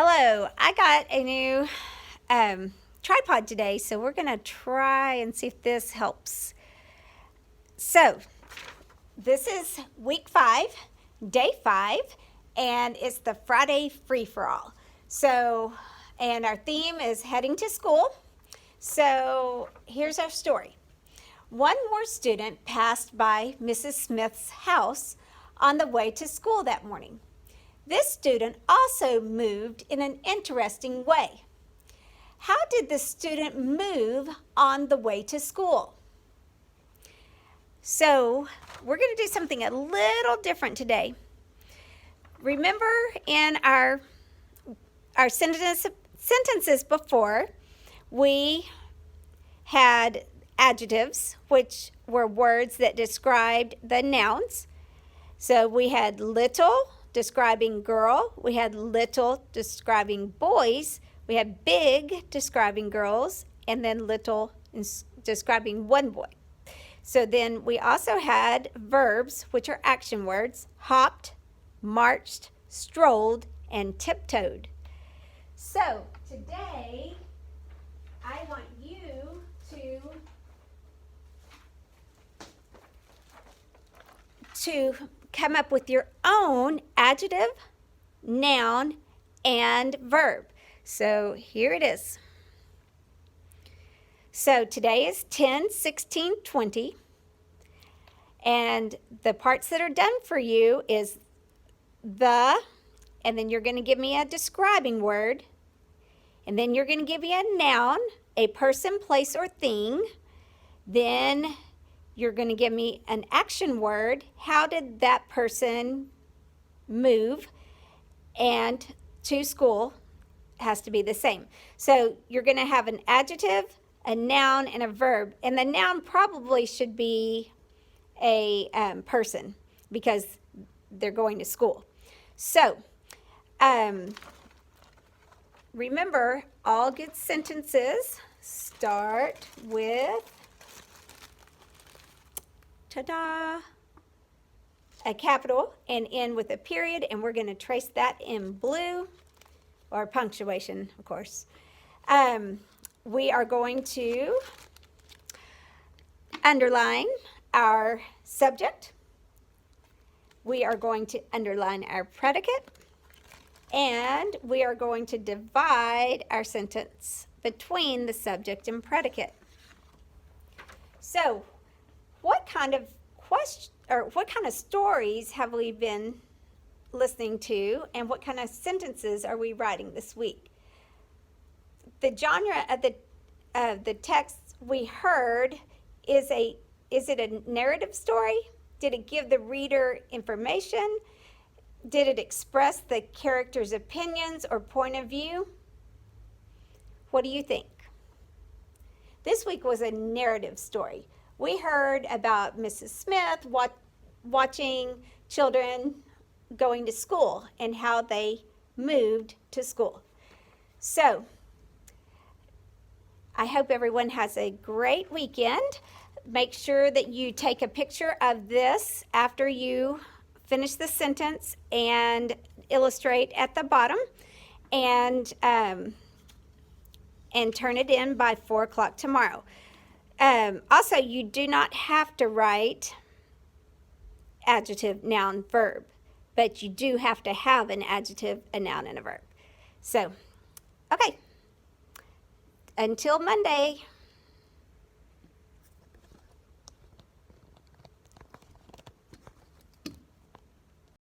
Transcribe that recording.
Hello, I got a new tripod today, so we're going to try and see if this helps. So, this is week 5, day 5, and it's the Friday free for all. So, and our theme is heading to school. So, here's our story. One more student passed by Mrs. Smith's house on the way to school that morning. This student also moved in an interesting way. How did the student move on the way to school? So, we're going to do something a little different today. Remember in our sentences before, we had adjectives, which were words that described the nouns. So we had little describing girl, we had little describing boys, we had big describing girls, and then little describing one boy. So then we also had verbs, which are action words: hopped, marched, strolled, and tiptoed. So today, I want you to come up with your own adjective, noun, and verb. So here it is. So today is 10, 16, 20. And the parts that are done for you is the, and then you're going to give me a describing word. And then you're going to give me a noun, a person, place, or thing. Then you're going to give me an action word. How did that person move? And to school has to be the same. So you're going to have an adjective, a noun, and a verb. And the noun probably should be a person because they're going to school. So remember, all good sentences start with ta-da, a capital, and end with a period, and we're going to trace that in blue, or punctuation, of course. We are going to underline our subject. We are going to underline our predicate, and we are going to divide our sentence between the subject and predicate. So, what kind of stories have we been listening to, and what kind of sentences are we writing this week? The genre of the text we heard is it a narrative story? Did it give the reader information? Did it express the character's opinions or point of view? What do you think? This week was a narrative story. We heard about Mrs. Smith watching children going to school and how they moved to school. So, I hope everyone has a great weekend. Make sure that you take a picture of this after you finish the sentence and illustrate at the bottom, and turn it in by 4 o'clock tomorrow. Also, you do not have to write adjective, noun, verb, but you do have to have an adjective, a noun, and a verb. So, okay. Until Monday.